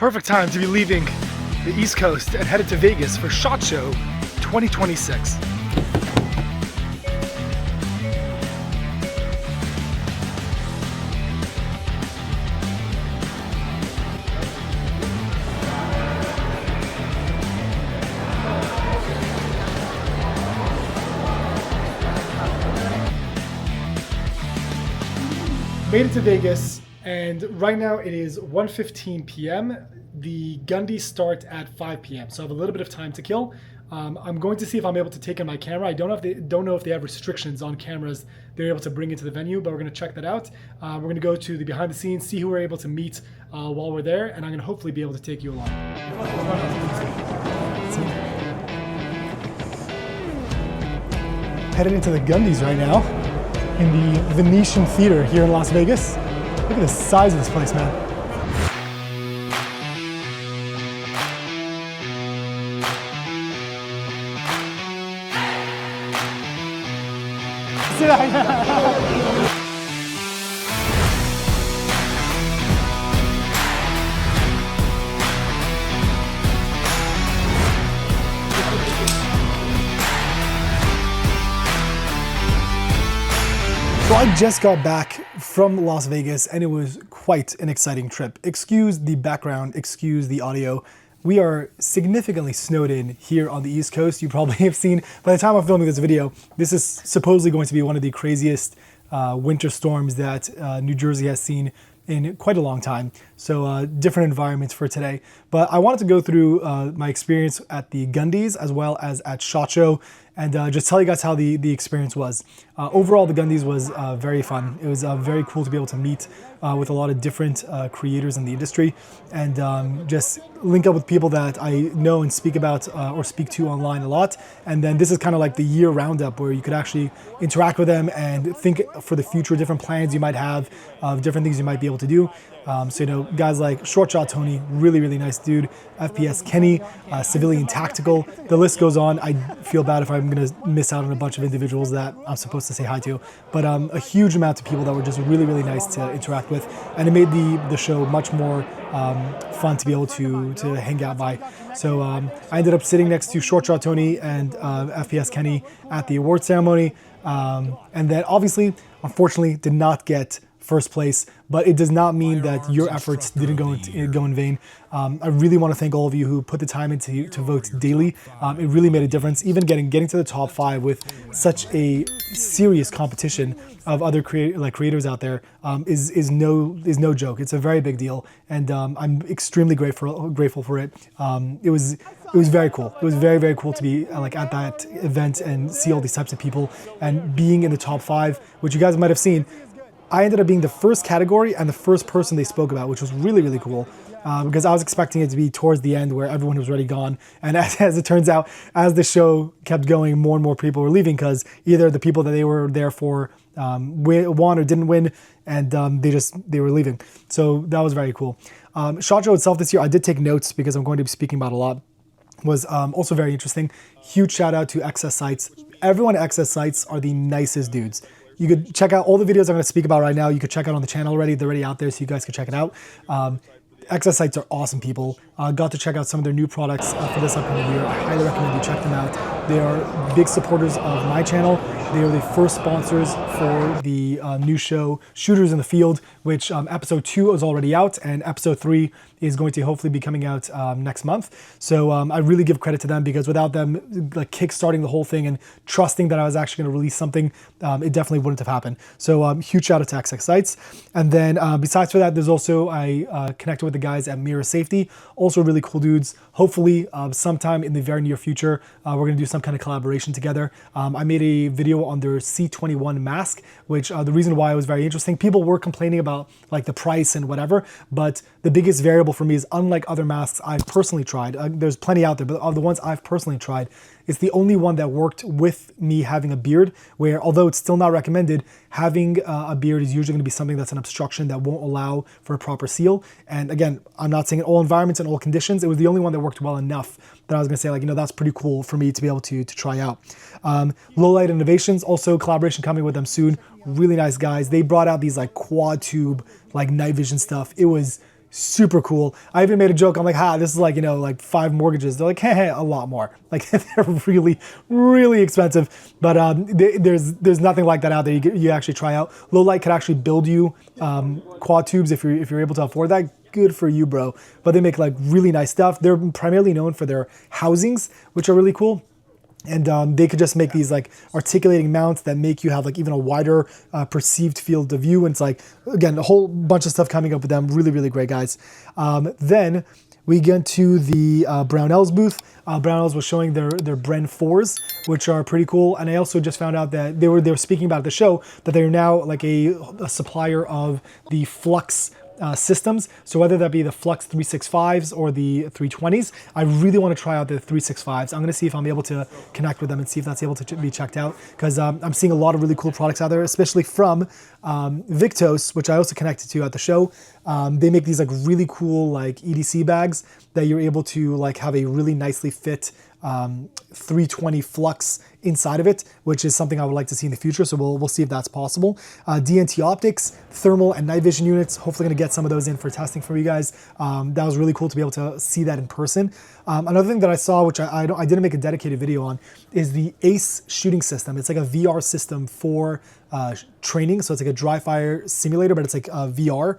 Perfect time to be leaving the East Coast and headed to Vegas for SHOT Show 2026. Made it to Vegas, and right now it is 1:15 p.m. The Gundies start at 5 p.m., so I have a little bit of time to kill. I'm going to see if I'm able to take in my camera. I don't know if they have restrictions on cameras they're able to bring into the venue, but we're going to check that out. We're going to go to the behind the scenes, see who we're able to meet while we're there, and I'm going to hopefully be able to take you along. Headed into the Gundies right now in the Venetian Theater here in Las Vegas. Look at the size of this place, man. So I just got back from Las Vegas and it was quite an exciting trip. Excuse the background, excuse the audio. We are significantly snowed in here on the East Coast. You probably have seen, by the time I'm filming this video, this is supposedly going to be one of the craziest winter storms that New Jersey has seen in quite a long time. So different environments for today. But I wanted to go through my experience at the Gundies as well as at SHOT Show and just tell you guys how the experience was. Overall, the Gundies was very fun. It was very cool to be able to meet with a lot of different creators in the industry and just link up with people that I know and speak about or speak to online a lot. And then this is kind of like the year roundup where you could actually interact with them and think for the future, different plans you might have, different things you might be able to do. So, you know, guys like Short Shot Tony, really, really nice dude. FPS Kenny, Civilian Tactical, the list goes on. I feel bad if I'm going to miss out on a bunch of individuals that I'm supposed to say hi to. But a huge amount of people that were just really, really nice to interact with. And it made the show much more fun to be able to hang out by. So I ended up sitting next to Short Shot Tony and FPS Kenny at the award ceremony. And then obviously, unfortunately, did not get first place, but it does not mean that your efforts didn't go in vain. I really want to thank all of you who put the time into to vote daily. It really made a difference. Even getting to the top 5 with such a serious competition of other creators out there is no joke. It's a very big deal, and I'm extremely grateful for it. It was very cool. It was very, very cool to be like at that event and see all these types of people and being in the top 5, which you guys might have seen. I ended up being the first category and the first person they spoke about, which was really, really cool. Because I was expecting it to be towards the end where everyone was already gone. And as it turns out, as the show kept going, more and more people were leaving because either the people that they were there for won or didn't win, and they were leaving. So that was very cool. SHOT Show itself this year, I did take notes because I'm going to be speaking about a lot, was also very interesting. Huge shout out to XS Sites. Everyone at XS Sites are the nicest dudes. You could check out all the videos I'm going to speak about right now. You could check out on the channel already. They're already out there, so you guys can check it out. XS Sites are awesome people. Got to check out some of their new products for this upcoming year. I highly recommend you check them out. They are big supporters of my channel. They are the first sponsors for the new show, Shooters in the Field, which episode 2 is already out, and episode 3 is going to hopefully be coming out next month. So I really give credit to them because without them like kickstarting the whole thing and trusting that I was actually going to release something, it definitely wouldn't have happened. So huge shout out to XX Sites. And then besides for that, there's also, I connected with the guys at MIRA Safety, also really cool dudes. Hopefully sometime in the very near future, we're going to do some kind of collaboration together. I made a video on their C21 mask, which the reason why it was very interesting, people were complaining about like the price and whatever, but the biggest variable for me is unlike other masks I've personally tried, there's plenty out there, but of the ones I've personally tried, it's the only one that worked with me having a beard, where although it's still not recommended, having a beard is usually going to be something that's an obstruction that won't allow for a proper seal. And again, I'm not saying in all environments and all conditions, it was the only one that worked well enough that I was going to say, like, you know, that's pretty cool for me to be able to try out. Low Light Innovations, also collaboration coming with them soon. Really nice guys. They brought out these like quad tube, like night vision stuff. It was super cool. I even made a joke. I'm like, this is like, you know, like 5 mortgages. They're like, hey, a lot more. Like they're really, really expensive. But there's nothing like that out there. You actually try out. Low Light could actually build you quad tubes if you're able to afford that. Good for you, bro. But they make like really nice stuff. They're primarily known for their housings, which are really cool. And they could just make these like articulating mounts that make you have like even a wider perceived field of view. And it's like, again, a whole bunch of stuff coming up with them. Really, really great guys. Then we get to the Brownells booth. Brownells was showing their Bren 4s, which are pretty cool. And I also just found out that they were speaking about at the show that they're now like a supplier of the Flux systems. So whether that be the Flux 365s or the 320s, I really want to try out the 365s. I'm going to see if I'm able to connect with them and see if that's able to be checked out, because I'm seeing a lot of really cool products out there, especially from Viktos, which I also connected to at the show. They make these like really cool like EDC bags that you're able to like have a really nicely fit 320 Flux inside of it, which is something I would like to see in the future. So we'll see if that's possible. DNT Optics, thermal and night vision units. Hopefully going to get some of those in for testing for you guys. That was really cool to be able to see that in person. Another thing that I saw, which I didn't make a dedicated video on, is the ACE shooting system. It's like a VR system for training. So it's like a dry fire simulator, but it's like VR.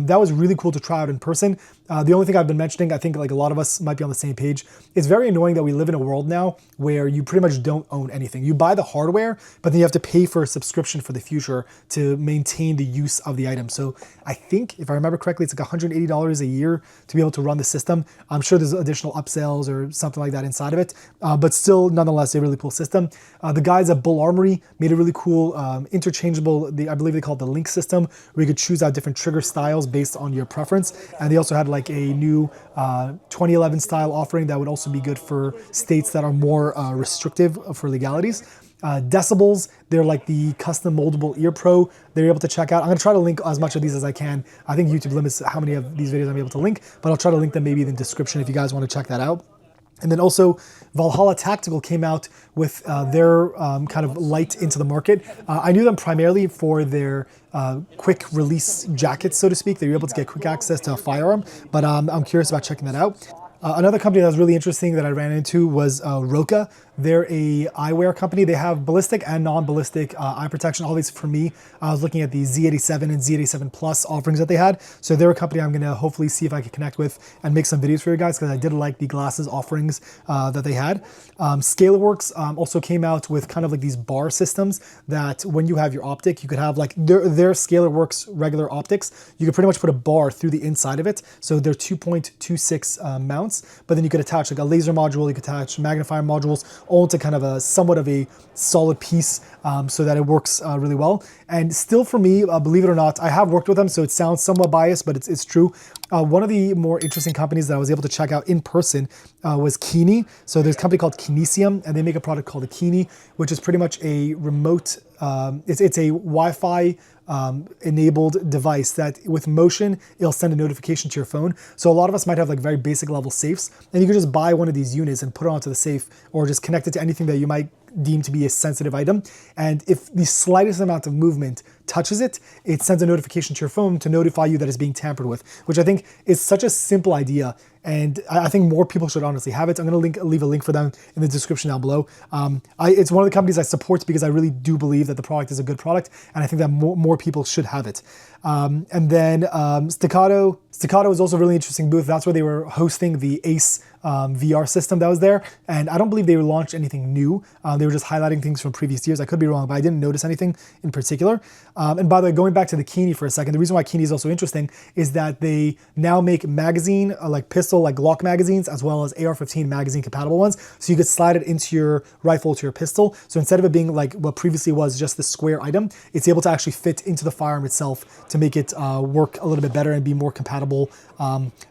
That was really cool to try out in person. The only thing I've been mentioning, I think like a lot of us might be on the same page, it's very annoying that we live in a world now where you pretty much don't own anything. You buy the hardware, but then you have to pay for a subscription for the future to maintain the use of the item. So I think, if I remember correctly, it's like $180 a year to be able to run the system. I'm sure there's additional upsells or something like that inside of it, but still, nonetheless, a really cool system. The guys at Bul Armory made a really cool interchangeable, I believe they call it the Link system, where you could choose out different trigger styles based on your preference. And they also had like a new 2011 style offering that would also be good for states that are more restrictive for legalities. Decibullz, they're like the custom moldable ear pro. They're able to check out. I'm going to try to link as much of these as I can. I think YouTube limits how many of these videos I'm able to link, but I'll try to link them maybe in the description if you guys want to check that out. And then also Valhalla Tactical came out with their kind of light into the market. I knew them primarily for their quick release jackets, so to speak. They were able to get quick access to a firearm, but I'm curious about checking that out. Another company that was really interesting that I ran into was ROKA. They're a eyewear company. They have ballistic and non-ballistic eye protection. All these for me. I was looking at the Z87 and Z87 Plus offerings that they had. So they're a company I'm going to hopefully see if I can connect with and make some videos for you guys, because I did like the glasses offerings that they had. Scalarworks also came out with kind of like these bar systems that when you have your optic, you could have like their Scalarworks regular optics. You could pretty much put a bar through the inside of it. So they're 2.26 mounts, but then you could attach like a laser module, you could attach magnifier modules, all into kind of a somewhat of a solid piece, so that it works really well. And still for me, believe it or not, I have worked with them, so it sounds somewhat biased, but it's true. One of the more interesting companies that I was able to check out in person was Kini. So there's a company called Kinisium, and they make a product called a Kini, which is pretty much a remote, it's a Wi-Fi enabled device that with motion, it'll send a notification to your phone. So a lot of us might have like very basic level safes, and you can just buy one of these units and put it onto the safe, or just connect it to anything that you might deem to be a sensitive item. And if the slightest amount of movement touches it, it sends a notification to your phone to notify you that it's being tampered with, which I think is such a simple idea. And I think more people should honestly have it. I'm going to leave a link for them in the description down below. It's one of the companies I support because I really do believe that the product is a good product, and I think that more people should have it. And then Staccato was also a really interesting booth. That's where they were hosting the ACE VR system that was there. And I don't believe they launched anything new. They were just highlighting things from previous years. I could be wrong, but I didn't notice anything in particular. And by the way, going back to the Kini for a second, the reason why Kini is also interesting is that they now make magazine, like pistol, like Glock magazines, as well as AR-15 magazine compatible ones. So you could slide it into your rifle, to your pistol. So instead of it being like what previously was just the square item, it's able to actually fit into the firearm itself to make it work a little bit better and be more compatible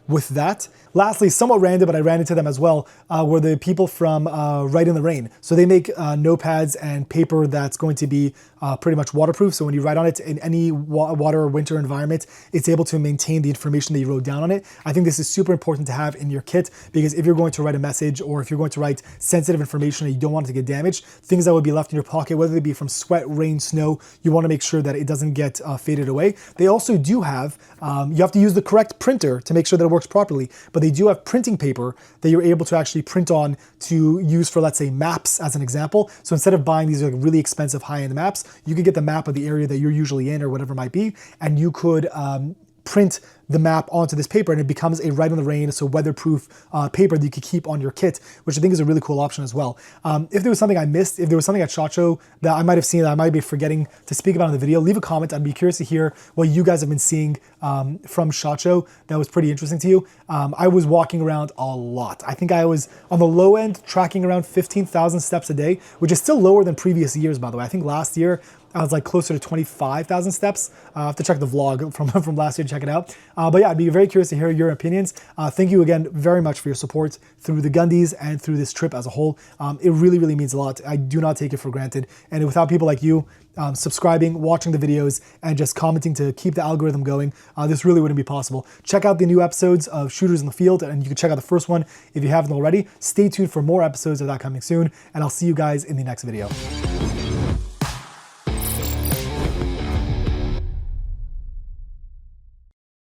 with that. Lastly, somewhat random, but I ran into them as well, were the people from Right in the Rain. So they make notepads and paper that's going to be pretty much waterproof. So when you write on it in any water or winter environment, it's able to maintain the information that you wrote down on it. I think this is super important to have in your kit, because if you're going to write a message, or if you're going to write sensitive information and you don't want it to get damaged, things that would be left in your pocket, whether they be from sweat, rain, snow, you want to make sure that it doesn't get faded away. They also do have, you have to use the correct correct printer to make sure that it works properly, but they do have printing paper that you're able to actually print on to use for, let's say, maps as an example. So instead of buying these like really expensive high-end maps, you could get the map of the area that you're usually in or whatever it might be, and you could print the map onto this paper, and it becomes a Ride in the Rain, so weatherproof paper that you could keep on your kit, which I think is a really cool option as well. If there was something I missed, if there was something at SHOT Show that I might have seen that I might be forgetting to speak about in the video, leave a comment. I'd be curious to hear what you guys have been seeing from SHOT Show that was pretty interesting to you. I was walking around a lot. I think I was on the low end tracking around 15,000 steps a day, which is still lower than previous years, by the way. I think last year I was like closer to 25,000 steps. I have to check the vlog from last year to check it out. But yeah, I'd be very curious to hear your opinions. Thank you again very much for your support through the Gundies and through this trip as a whole. It really, really means a lot. I do not take it for granted. And without people like you subscribing, watching the videos, and just commenting to keep the algorithm going, this really wouldn't be possible. Check out the new episodes of Shooters in the Field, and you can check out the first one if you haven't already. Stay tuned for more episodes of that coming soon, and I'll see you guys in the next video.